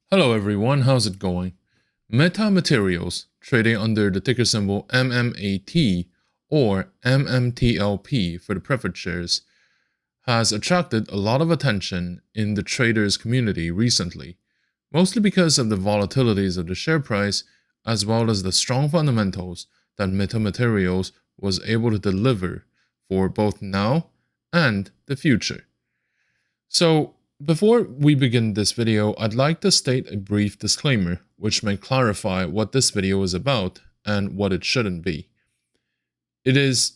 Hello everyone, how's it going? Meta Materials, trading under the ticker symbol MMAT or MMTLP for the preferred shares, has attracted a lot of attention in the traders community recently, mostly because of the volatilities of the share price as well as the strong fundamentals that Meta Materials was able to deliver for both now and the future. So, before we begin this video, I'd like to state a brief disclaimer which may clarify what this video is about and what it shouldn't be. It is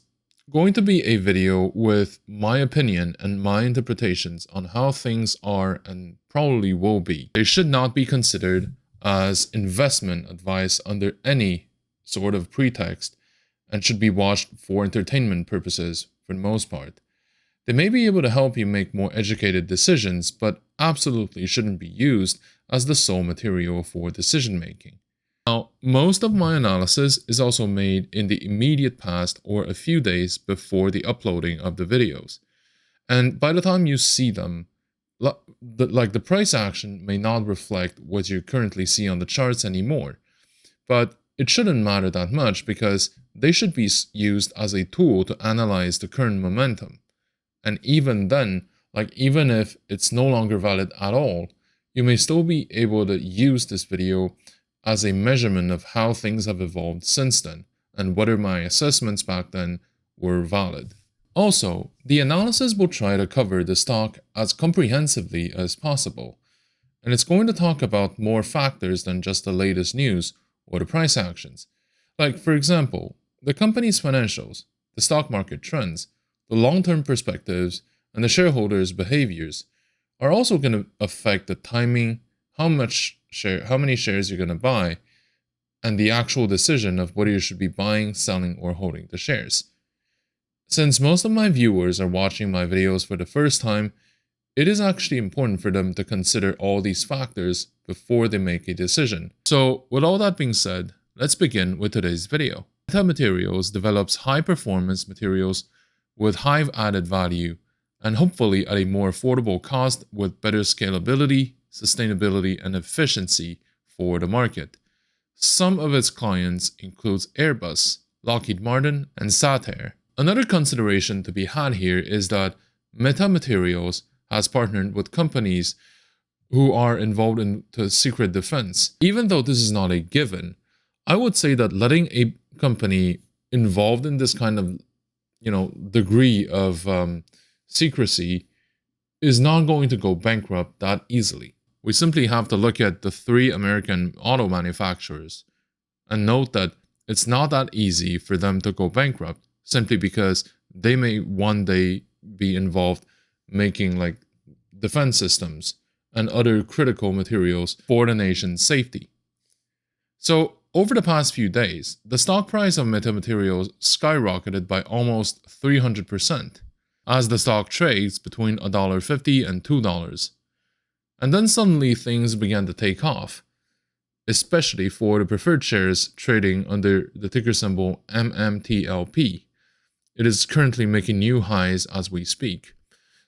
going to be a video with my opinion and my interpretations on how things are and probably will be. They should not be considered as investment advice under any sort of pretext and should be watched for entertainment purposes for the most part. They may be able to help you make more educated decisions, but absolutely shouldn't be used as the sole material for decision making. Now, most of my analysis is also made in the immediate past or a few days before the uploading of the videos. And by the time you see them, the price action may not reflect what you currently see on the charts anymore. But it shouldn't matter that much because they should be used as a tool to analyze the current momentum. And even then, even if it's no longer valid at all, you may still be able to use this video as a measurement of how things have evolved since then, and whether my assessments back then were valid. Also, the analysis will try to cover the stock as comprehensively as possible, and it's going to talk about more factors than just the latest news or the price actions. Like, for example, the company's financials, the stock market trends, the long-term perspectives, and the shareholders' behaviors are also going to affect the timing, how many shares you're going to buy, and the actual decision of whether you should be buying, selling, or holding the shares. Since most of my viewers are watching my videos for the first time, it is actually important for them to consider all these factors before they make a decision. So, with all that being said, let's begin with today's video. Meta Materials develops high-performance materials with high added value and hopefully at a more affordable cost with better scalability, sustainability, and efficiency for the market. Some of its clients includes Airbus, Lockheed Martin, and Satair. Another consideration to be had here is that Meta Materials has partnered with companies who are involved in the secret defense. Even though this is not a given, I would say that letting a company involved in this kind of degree of secrecy is not going to go bankrupt that easily. We simply have to look at the 3 American auto manufacturers and note that it's not that easy for them to go bankrupt simply because they may one day be involved making defense systems and other critical materials for the nation's safety. So, over the past few days, the stock price of Meta Materials skyrocketed by almost 300%, as the stock trades between $1.50 and $2. And then suddenly things began to take off, especially for the preferred shares trading under the ticker symbol MMTLP. It is currently making new highs as we speak.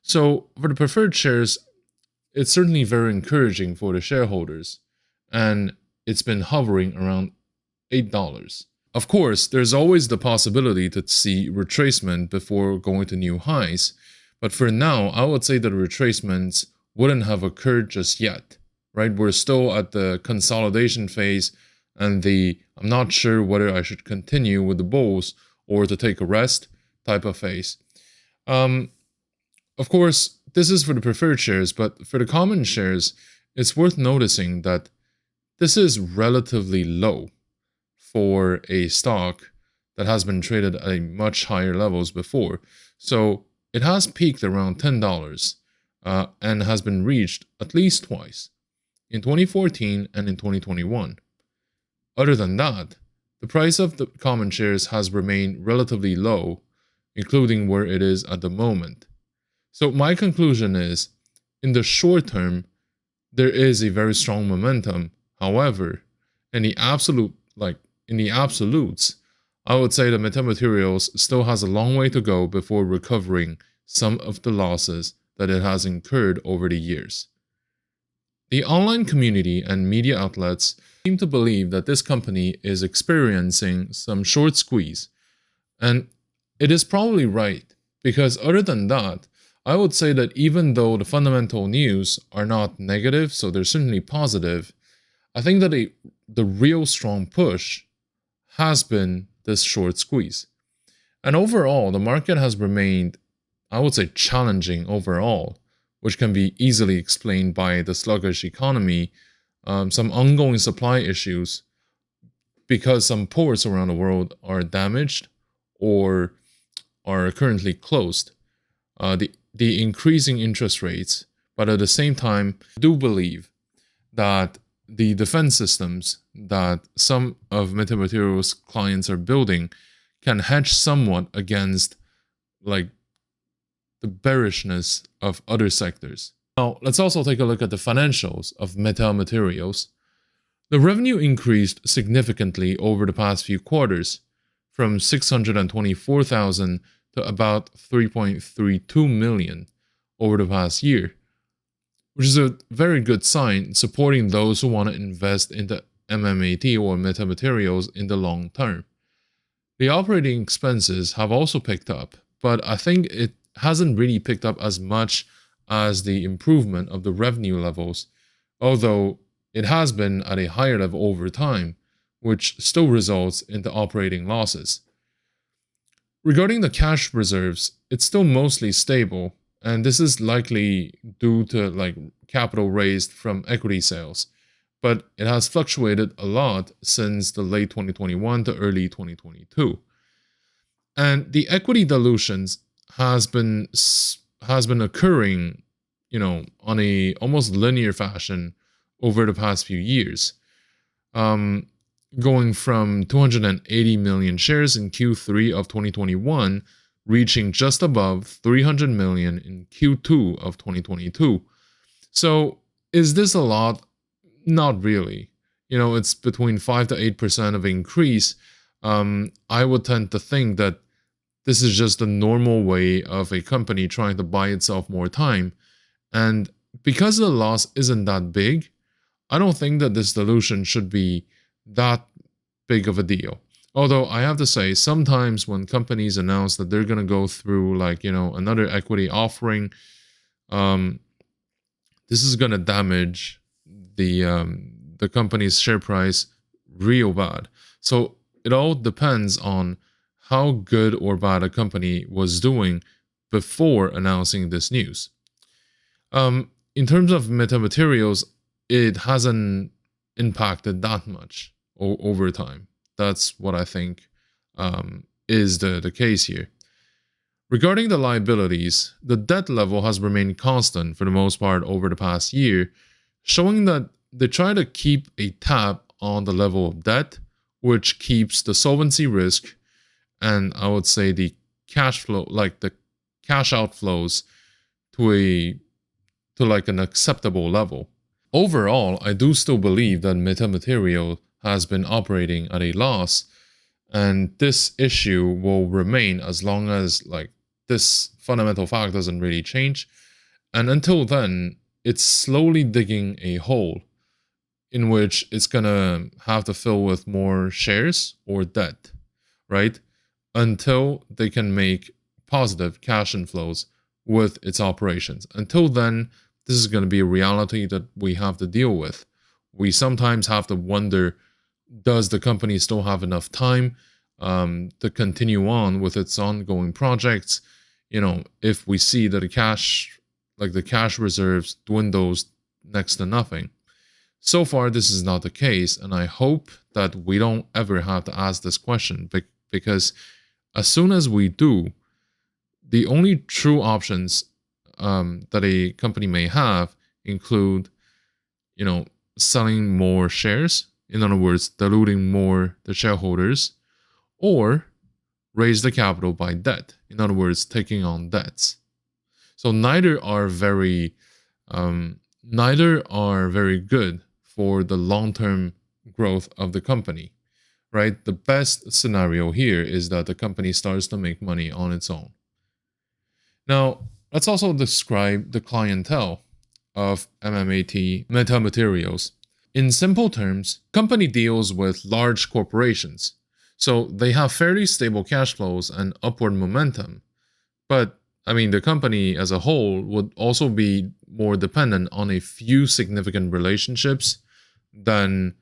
So for the preferred shares, it's certainly very encouraging for the shareholders, and it's been hovering around $8. Of course, there's always the possibility to see retracement before going to new highs, but for now, I would say that retracements wouldn't have occurred just yet, right? We're still at the consolidation phase and I'm not sure whether I should continue with the bulls or to take a rest type of phase. Of course, this is for the preferred shares, but for the common shares, it's worth noticing that this is relatively low for a stock that has been traded at much higher levels before. So it has peaked around $10 and has been reached at least twice, in 2014 and in 2021. Other than that, the price of the common shares has remained relatively low, including where it is at the moment. So my conclusion is, in the short term, there is a very strong momentum. However, in the absolutes, I would say that Meta Materials still has a long way to go before recovering some of the losses that it has incurred over the years. The online community and media outlets seem to believe that this company is experiencing some short squeeze, and it is probably right, because other than that, I would say that even though the fundamental news are not negative, so they're certainly positive, I think that the real strong push has been this short squeeze. And overall, the market has remained, I would say, challenging overall, which can be easily explained by the sluggish economy, some ongoing supply issues, because some ports around the world are damaged or are currently closed. The increasing interest rates, but at the same time, I do believe that the defense systems that some of Metamaterials clients are building can hedge somewhat against like the bearishness of other sectors. Now, let's also take a look at the financials of Metamaterials. The revenue increased significantly over the past few quarters, from 624,000 to about 3.32 million over the past year, which is a very good sign supporting those who want to invest into MMAT or Metamaterials in the long term. The operating expenses have also picked up, but I think it hasn't really picked up as much as the improvement of the revenue levels, although it has been at a higher level over time, which still results in the operating losses. Regarding the cash reserves, it's still mostly stable, and this is likely due to capital raised from equity sales, but it has fluctuated a lot since the late 2021 to early 2022. And the equity dilutions has been occurring, on a almost linear fashion over the past few years, going from 280 million shares in Q3 of 2021, reaching just above 300 million in Q2 of 2022. So is this a lot? Not really. It's between 5 to 8% of increase. I would tend to think that this is just the normal way of a company trying to buy itself more time. And because the loss isn't that big, I don't think that this dilution should be that big of a deal. Although I have to say, sometimes when companies announce that they're going to go through another equity offering, this is going to damage the company's share price real bad. So it all depends on how good or bad a company was doing before announcing this news. In terms of Metamaterials, it hasn't impacted that much over time. That's what I think is the case here. Regarding the liabilities, the debt level has remained constant for the most part over the past year, showing that they try to keep a tab on the level of debt, which keeps the solvency risk and I would say the cash flow, the cash outflows, to an acceptable level. Overall, I do still believe that Metamaterial has been operating at a loss, and this issue will remain as long as this fundamental fact doesn't really change. And until then, it's slowly digging a hole in which it's gonna have to fill with more shares or debt, right? Until they can make positive cash inflows with its operations. Until then, this is going to be a reality that we have to deal with. We sometimes have to wonder, does the company still have enough time to continue on with its ongoing projects? If we see that the cash reserves dwindles next to nothing. So far, this is not the case, and I hope that we don't ever have to ask this question, because as soon as we do, the only true options that a company may have include, selling more shares, in other words, diluting more the shareholders, or raise the capital by debt, in other words, taking on debts. So neither are very good for the long-term growth of the company. Right? The best scenario here is that the company starts to make money on its own. Now, let's also describe the clientele. of Mmtlp Materials. In simple terms, company deals with large corporations, so they have fairly stable cash flows and upward momentum. But the company as a whole would also be more dependent on a few significant relationships than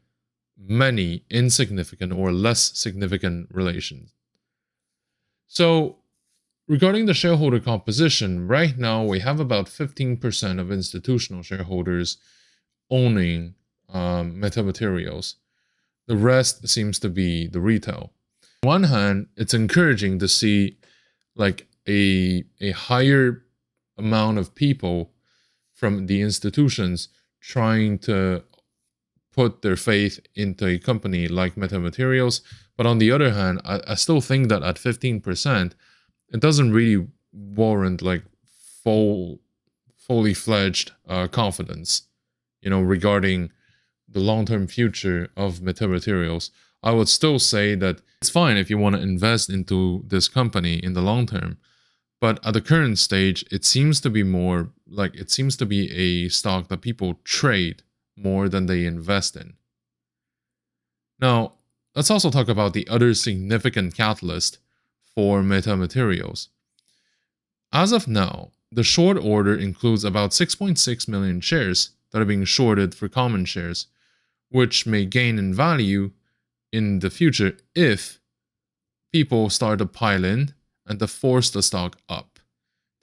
many insignificant or less significant relations. So, regarding the shareholder composition, right now we have about 15% of institutional shareholders owning metamaterials. The rest seems to be the retail. On one hand, it's encouraging to see like a higher amount of people from the institutions trying to put their faith into a company like metamaterials. But on the other hand, I still think that at 15%, it doesn't really warrant like fully fledged confidence, regarding the long-term future of metamaterials. I would still say that it's fine if you want to invest into this company in the long term, but at the current stage, it seems to be a stock that people trade more than they invest in. Now, let's also talk about the other significant catalyst for metamaterials. As of now, the short order includes about 6.6 million shares that are being shorted for common shares, which may gain in value in the future if people start to pile in and to force the stock up.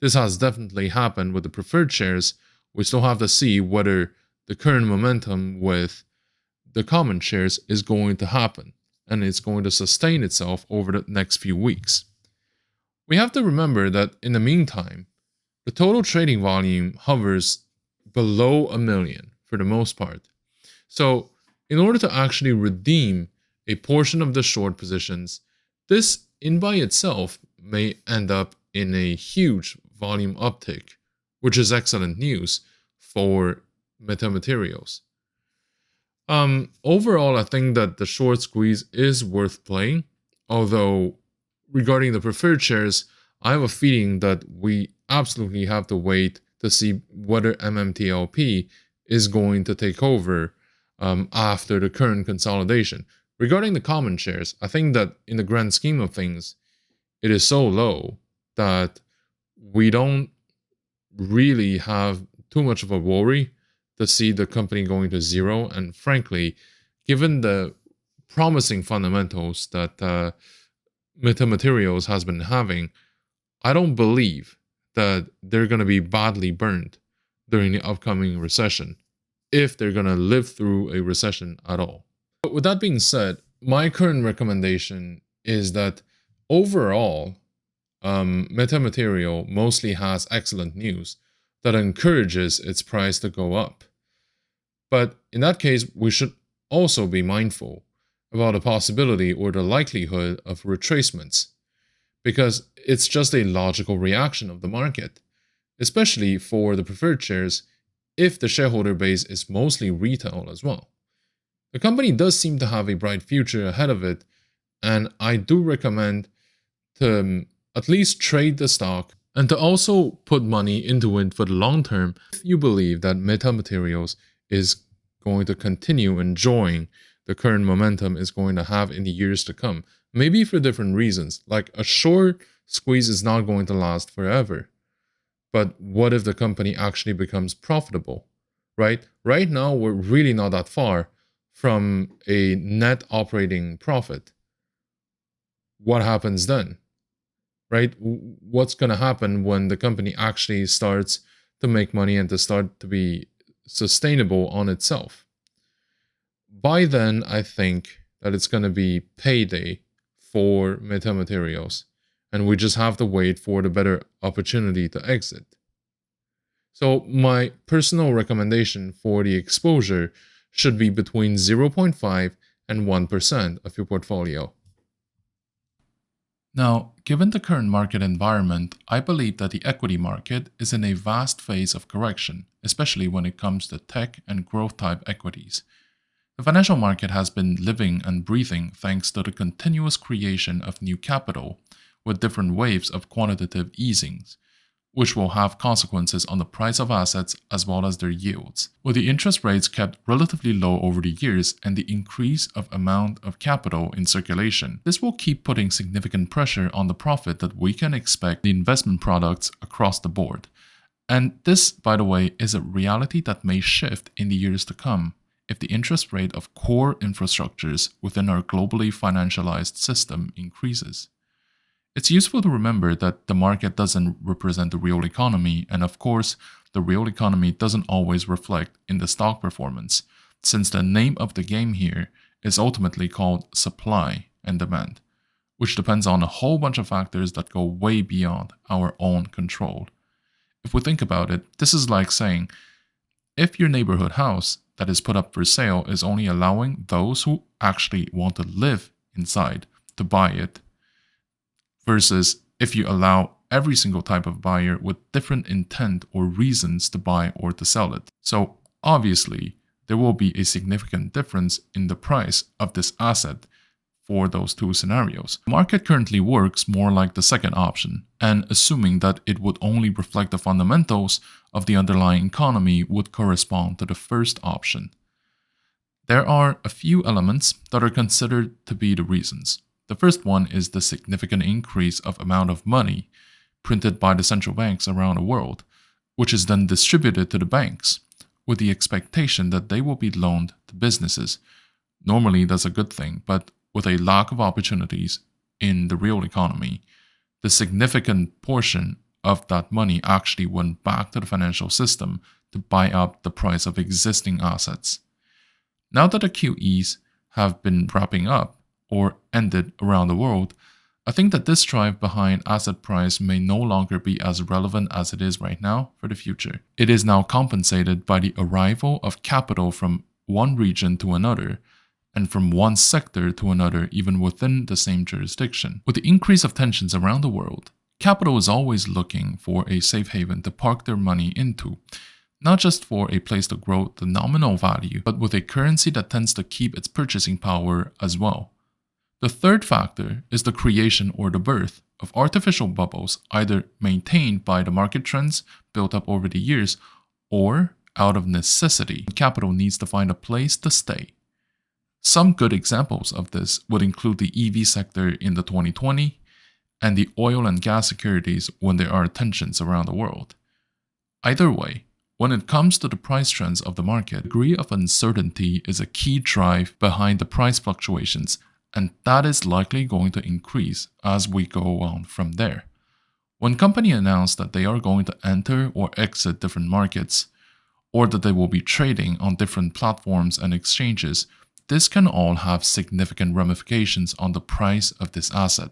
This has definitely happened with the preferred shares. We still have to see whether the current momentum with the common shares is going to happen and it's going to sustain itself over the next few weeks. We have to remember that in the meantime, the total trading volume hovers below 1 million for the most part. So in order to actually redeem a portion of the short positions, this in by itself may end up in a huge volume uptick, which is excellent news for metamaterials. Overall, I think that the short squeeze is worth playing, although regarding the preferred shares, I have a feeling that we absolutely have to wait to see whether Mmtlp is going to take over after the current consolidation. Regarding the common shares, I think that in the grand scheme of things, it is so low that we don't really have too much of a worry to see the company going to zero. And frankly, given the promising fundamentals that metamaterials has been having, I don't believe that they're going to be badly burned during the upcoming recession, if they're going to live through a recession at all. But with that being said, my current recommendation is that overall, metamaterial mostly has excellent news that encourages its price to go up. But in that case, we should also be mindful about the possibility or the likelihood of retracements, because it's just a logical reaction of the market, especially for the preferred shares if the shareholder base is mostly retail as well. The company does seem to have a bright future ahead of it, and I do recommend to at least trade the stock and to also put money into it for the long term if you believe that metamaterials is going to continue enjoying the current momentum is going to have in the years to come. Maybe for different reasons, like a short squeeze is not going to last forever. But what if the company actually becomes profitable, right? Right now, we're really not that far from a net operating profit. What happens then, right? What's going to happen when the company actually starts to make money and to start to be sustainable on itself? By then, I think that it's going to be payday for metamaterials, and we just have to wait for the better opportunity to exit. So my personal recommendation for the exposure should be between 0.5 and 1% of your portfolio. Now, given the current market environment, I believe that the equity market is in a vast phase of correction, especially when it comes to tech and growth type equities. The financial market has been living and breathing thanks to the continuous creation of new capital, with different waves of quantitative easings. which will have consequences on the price of assets as well as their yields. With the interest rates kept relatively low over the years and the increase of amount of capital in circulation, this will keep putting significant pressure on the profit that we can expect the investment products across the board. And this, by the way, is a reality that may shift in the years to come if the interest rate of core infrastructures within our globally financialized system increases. It's useful to remember that the market doesn't represent the real economy, and of course, the real economy doesn't always reflect in the stock performance, since the name of the game here is ultimately called supply and demand, which depends on a whole bunch of factors that go way beyond our own control. If we think about it, this is like saying, if your neighborhood house that is put up for sale is only allowing those who actually want to live inside to buy it, versus if you allow every single type of buyer with different intent or reasons to buy or to sell it. So obviously, there will be a significant difference in the price of this asset for those two scenarios. The market currently works more like the second option, and assuming that it would only reflect the fundamentals of the underlying economy would correspond to the first option. There are a few elements that are considered to be the reasons. The first one is the significant increase of amount of money printed by the central banks around the world, which is then distributed to the banks with the expectation that they will be loaned to businesses. Normally that's a good thing, but with a lack of opportunities in the real economy, the significant portion of that money actually went back to the financial system to buy up the price of existing assets. Now that the QEs have been wrapping up or ended around the world, I think that this drive behind asset price may no longer be as relevant as it is right now for the future. It is now compensated by the arrival of capital from one region to another, and from one sector to another even within the same jurisdiction. With the increase of tensions around the world, capital is always looking for a safe haven to park their money into, not just for a place to grow the nominal value, but with a currency that tends to keep its purchasing power as well. The third factor is the creation or the birth of artificial bubbles, either maintained by the market trends built up over the years or out of necessity. Capital needs to find a place to stay. Some good examples of this would include the EV sector in the 2020 and the oil and gas securities when there are tensions around the world. Either way, when it comes to the price trends of the market, the degree of uncertainty is a key drive behind the price fluctuations, and that is likely going to increase as we go on from there. When companies announce that they are going to enter or exit different markets, or that they will be trading on different platforms and exchanges, this can all have significant ramifications on the price of this asset.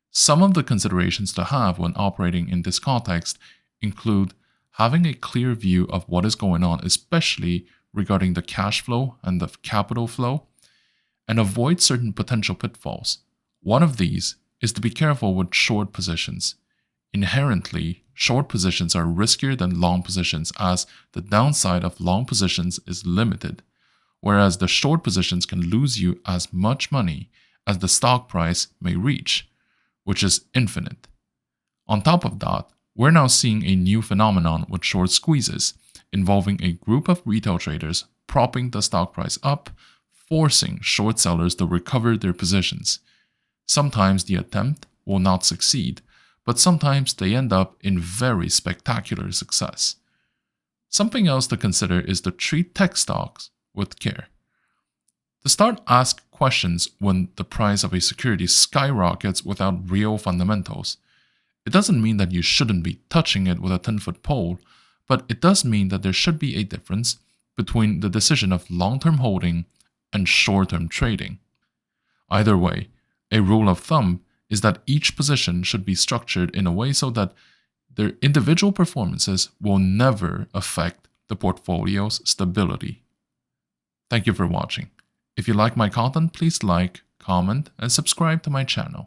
Some of the considerations to have when operating in this context include having a clear view of what is going on, especially regarding the cash flow and the capital flow, and avoid certain potential pitfalls. One of these is to be careful with short positions. Inherently, short positions are riskier than long positions, as the downside of long positions is limited, whereas the short positions can lose you as much money as the stock price may reach, which is infinite. On top of that, we're now seeing a new phenomenon with short squeezes, involving a group of retail traders propping the stock price up, forcing short sellers to recover their positions. Sometimes the attempt will not succeed, but sometimes they end up in very spectacular success. Something else to consider is to treat tech stocks with care. To start, ask questions when the price of a security skyrockets without real fundamentals. It doesn't mean that you shouldn't be touching it with a 10-foot pole, but it does mean that there should be a difference between the decision of long-term holding and short-term trading. Either way, a rule of thumb is that each position should be structured in a way so that their individual performances will never affect the portfolio's stability. Thank you for watching. If you like my content, please like, comment, and subscribe to my channel.